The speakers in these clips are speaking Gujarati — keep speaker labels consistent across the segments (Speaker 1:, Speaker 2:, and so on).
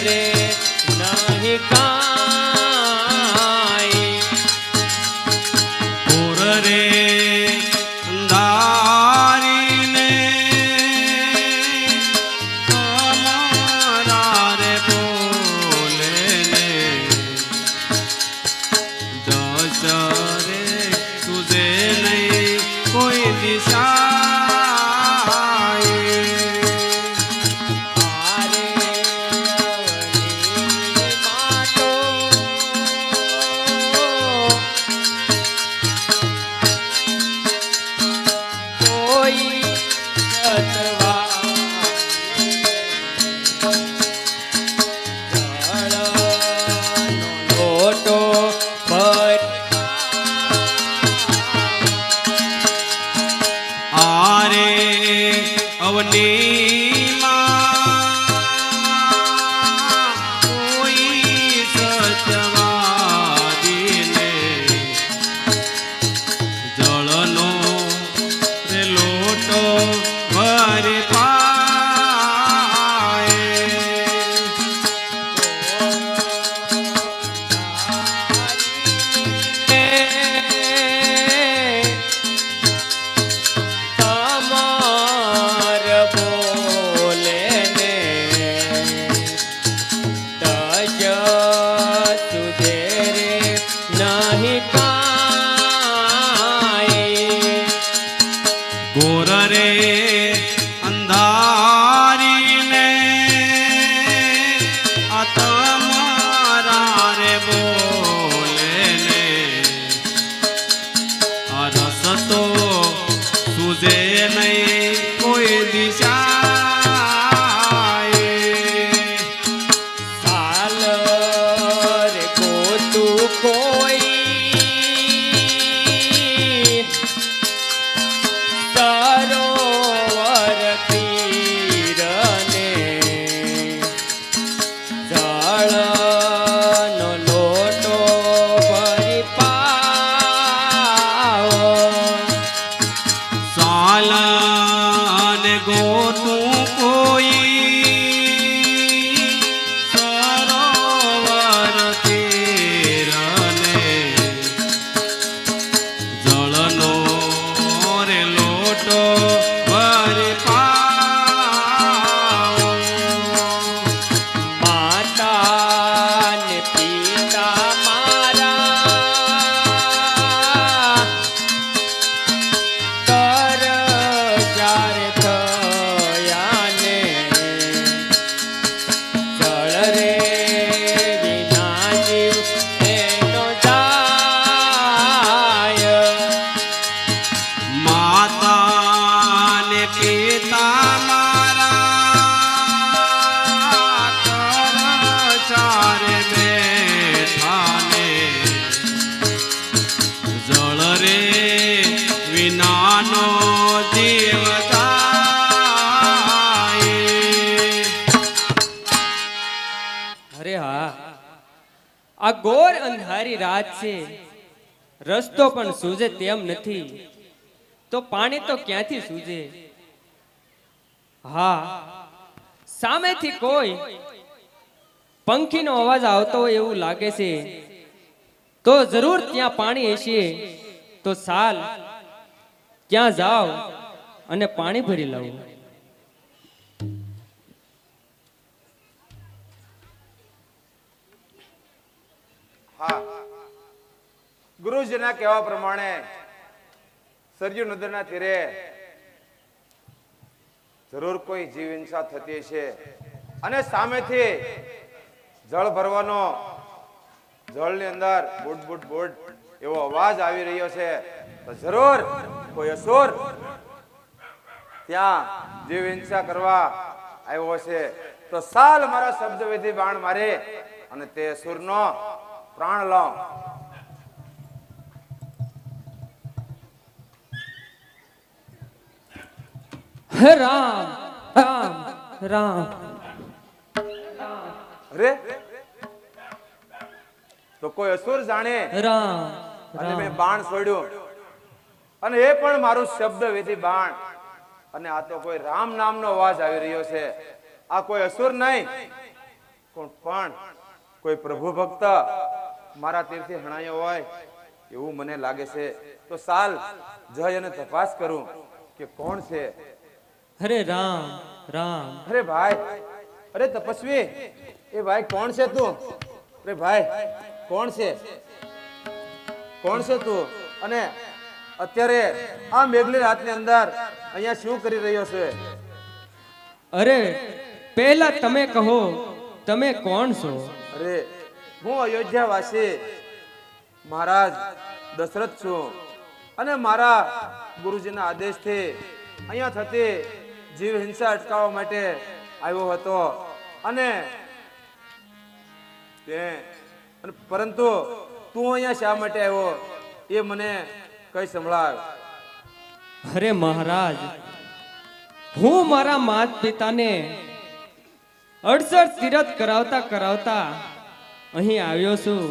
Speaker 1: રે નહીં કાંઈ
Speaker 2: પૂર રે
Speaker 1: આ ઘોર અંધારી રાત છે, રસ્તો પણ સૂઝે તેમ નથી, તો પાણી તો ક્યાંથી સૂઝે? હા, સામેથી કોઈ પંખીનો અવાજ આવતો હોય એવું લાગે છે, તો જરૂર ત્યાં પાણી હશે. તો ચાલ ત્યાં જાઓ અને પાણી ભરી લાવો.
Speaker 3: હા, ગુરુજીના કહેવા પ્રમાણે સરયુ નદીના તીરે જરૂર કોઈ જીવ હિંસા થતી છે અને સામેથી જળ ભરવાનો, જળની અંદર બુટ બુટ બુટ એવો અવાજ આવી રહ્યો છે, તો જરૂર કોઈ અસુર ત્યાં જીવ હિંસા કરવા આવ્યો છે. તો સાલ મારા શબ્દ વિધિ બાણ મારે અને તે અસુરનો પ્રાણ લો.
Speaker 1: હે રામ રામ રામ.
Speaker 3: અરે તો કોઈ અસુર જાણે
Speaker 1: રામ
Speaker 3: અને મેં બાણ છોડ્યું અને એ પણ મારું શબ્દ વિધિ બાણ, અને આ તો કોઈ રામ નામનો અવાજ આવી રહ્યો છે. આ કોઈ અસુર નહીં, પણ કોઈ પ્રભુ ભક્ત મારા તીરથી હણાયો હોય એવું મને લાગે છે. તો સાલ જઈ અને તપાસ કરું કે કોણ છે.
Speaker 1: અરે રામ રામ.
Speaker 3: અરે ભાઈ, અરે તપસ્વી, એ ભાઈ કોણ છે તું? અરે ભાઈ કોણ છે? કોણ છે તું? અને અત્યારે આ મેઘલી રાતની અંદર અહીંયા શું કરી રહ્યો છે?
Speaker 1: અરે પહેલા તમે કહો, તમે કોણ છો?
Speaker 3: અરે હું અયોધ્યા વાસી મહારાજ દશરથ છું અને મારા ગુરુજીના આદેશથી અહીંયા થતી જીવ હિંસા અટકાવવા માટે આવ્યો હતો. અને પરંતુ તું અહીંયા શા માટે આવ્યો એ મને કઈ સંભળાવ.
Speaker 1: અરે મહારાજ, હું મારા માત પિતાને 68 તીરથ કરાવતા કરાવતા અહીં આવ્યો છું.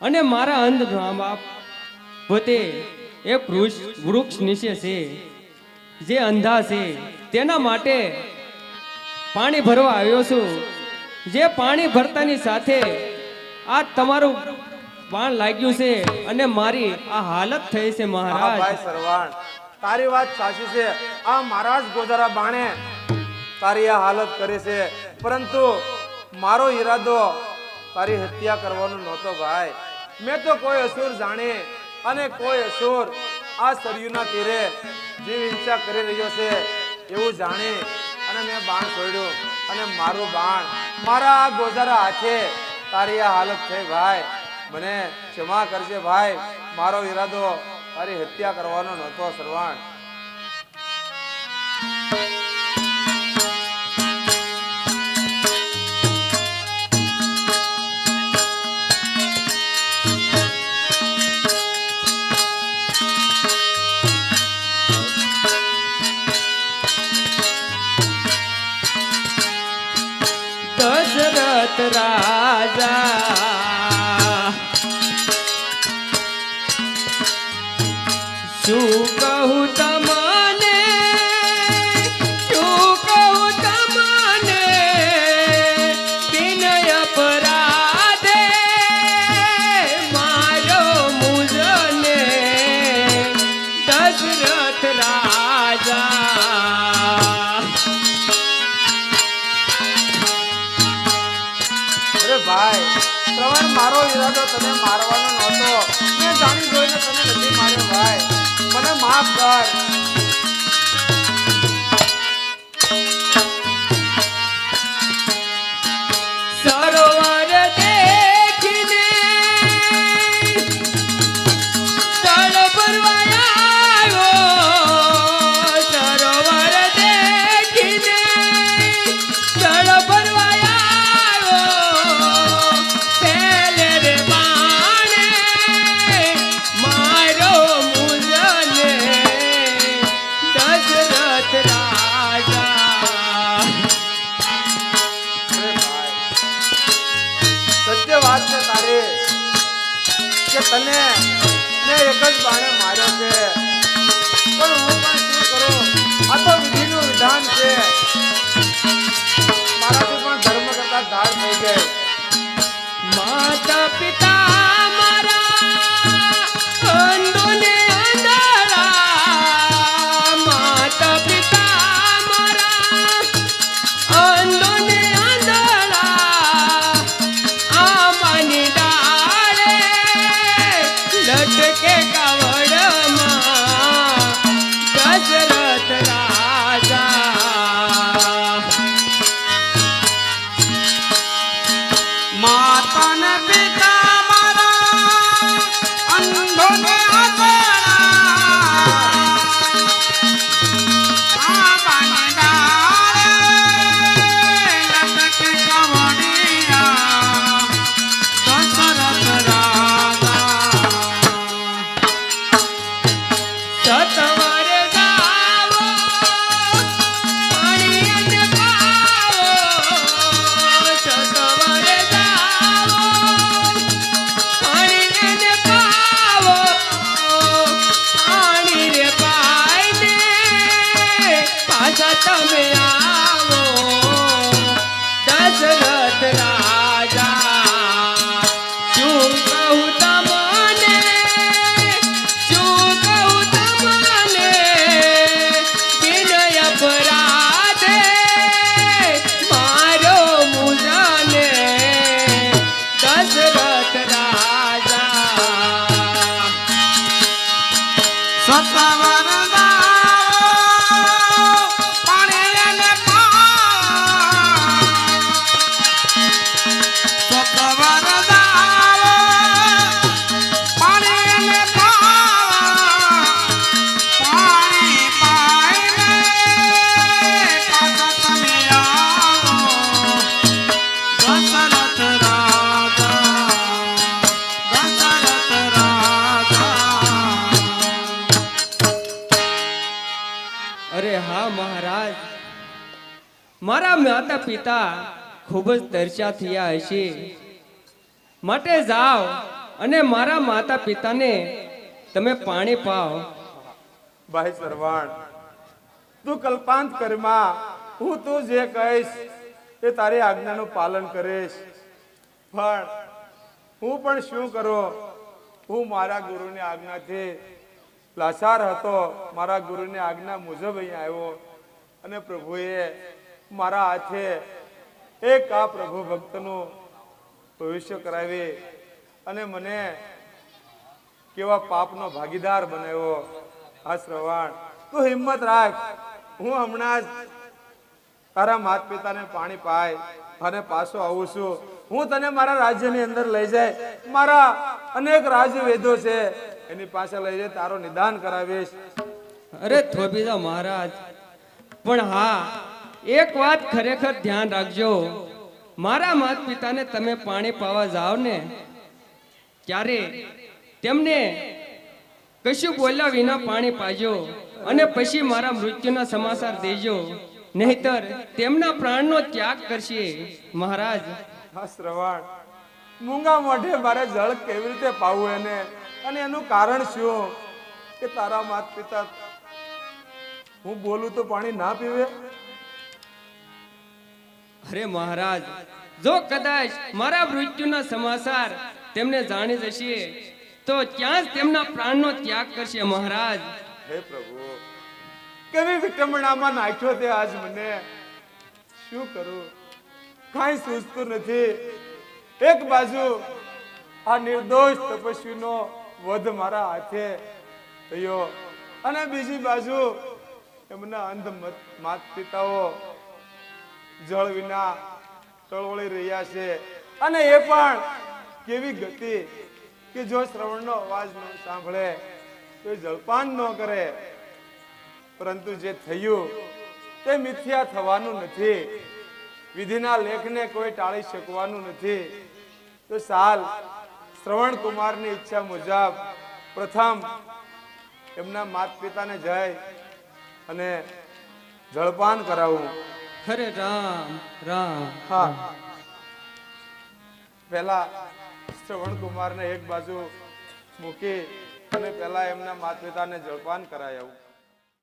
Speaker 1: અને મારા અંધ મા બાપ પોતે એક વૃક્ષ નીચે છે, જે અંધા છે. તેના માટે પાણી ભરવા આવ્યો છું. જે પાણી ભરતાની સાથે આ તમારું બાણ લાગ્યું છે અને મારી આ હાલત થઈ છે
Speaker 3: હા
Speaker 1: મહારાજ.
Speaker 3: ભાઈ સરવાણ, તારી વાત સાચી છે. આ મહારાજ ગોધારા બાણે તારી આ હાલત કરી છે, પરંતુ મારો ઈરાદો તારી હત્યા કરવાનો નહોતો ભાઈ. મેં તો કોઈ અસુર જાણે અને કોઈ અસુર આ સરયુના તીરે જીવ હિંસા કરી રહ્યો છે એવું જાણી અને મેં બાણ છોડ્યું અને મારું બાણ મારા આ ગોધારા હાથે તારી આ હાલત થઈ ભાઈ. મને ક્ષમા કરજે ભાઈ, મારો ઈરાદો તારી હત્યા કરવાનો નહોતો સરવાણ.
Speaker 1: દશરથ રાજા શું કહું તમને, શું કહું તમને, વિનય અપરાધે મારો મુજને દશરથ રાજા.
Speaker 3: અરે ભાઈ શ્રવણ, મારો ઈરાદો તને મારવાનો નહોતો. મેં જાણી જોઈને તને નથી માર્યો ભાઈ, મને માફ કર.
Speaker 1: સરોવર દેખીને તળ ભરવા આવ્યો, સરોવર દેખીને તળ ભરવા આવ્યો. પેલે રે બાણે મારો મુજને દશરથ રાજા.
Speaker 3: અરે ભાઈ, સત્ય વાત છે તારી કે તને મેં એક જ બાણે માર્યો છે, પણ હું પણ શું કરું? આ તો વિધિનું વિધાન છે. મારાથી પણ ધર્મ કરતા ધાર થઈ ગઈ.
Speaker 1: માતા પિતા મારા અંધોને અંધારા, માતા પિતા મારા અંધોને અંધારા. આંબાની ડાળે લટકે કાવડમાં મારા માતા પિતા ખૂબ જ તરસ્યા થયા હશે, માટે જાઓ અને મારા માતા પિતાને તમે પાણી પાઓ.
Speaker 3: ભાઈ સરવાણ, તું કલ્પાંત કરમાં હું તું જે કહીશ એ તારી આજ્ઞાનું પાલન કરીશ. પણ હું પણ શું કરું? હું મારા ગુરુની આજ્ઞાથી લાચાર હતો. મારા ગુરુની આજ્ઞા મુજબ અહીંયા આવ્યો અને પ્રભુએ મારા હાથે એક આ પ્રભુ ભક્તનું ભવિષ્ય કરાવી અને મને કેવા પાપનો ભાગીદાર બનાવ્યો. આ શ્રવણ, તું હિંમત રાખ. હું હમણાં જ તારા માતા પિતાને પાણી પાય અને પાછો આવું છું. હું તને મારા રાજ્યની અંદર લઈ જાય, મારા અનેક રાજ્ય વેદો છે એની પાસે લઈ જાય, તારો નિદાન કરાવીશ.
Speaker 1: અરે થોભીજા મહારાજ, પણ હા, એક વાત ખરેખર ધ્યાન રાખજો. મારા માતા પિતાને તમે પાણી પાવા જાઓ ને ત્યારે તેમને કશું બોલ્યા વિના પાણી પાજો અને પછી મારા મૃત્યુના સમાચાર દેજો, નહીતર તેમના પ્રાણનો ત્યાગ કરશે. મહારાજ,
Speaker 3: હા શ્રવણ, મૂંગા મોઢે મારે જળ કેવી રીતે પાવું એને? અને એનું કારણ શું કે તારા માતા પિતા હું બોલું તો પાણી ના પીવે?
Speaker 1: અરે મહારાજ, જો કદાચ મારા મૃત્યુના સમાચાર તેમને જાણી જશે તો ત્યાં જ તેમના પ્રાણનો ત્યાગ કરશે. મહારાજ,
Speaker 3: હે પ્રભુ, કેવી વિટંબણામાં નાખ્યો તે આજ મને. શું કરું? કાંઈ સૂઝતું નથી. એક બાજુ આ નિર્દોષ તપસ્વીનો વધ મારા હાથે થયો અને બીજી બાજુ એમના અંધ માતા પિતાઓ જળ વિના તળવળી રહ્યા છે. અને એ પણ કેવી ગતિ કે જો શ્રવણનો અવાજ ન સાંભળે તો જળપાન ન કરે. પરંતુ જે થયું તે મિથ્યા થવાનું નથી. વિધિના લેખને કોઈ ટાળી શકવાનું નથી. તો સાલ શ્રવણ કુમારની ઈચ્છા મુજબ પ્રથમ એમના માતા પિતાને જઈ અને જળપાન કરાવું.
Speaker 1: હરે રામ રામ.
Speaker 3: હા, પહેલા શ્રવણ કુમારને એક બાજુ મૂકી અને પહેલા એમના માતા પિતાને જળપાન કરાય આવું.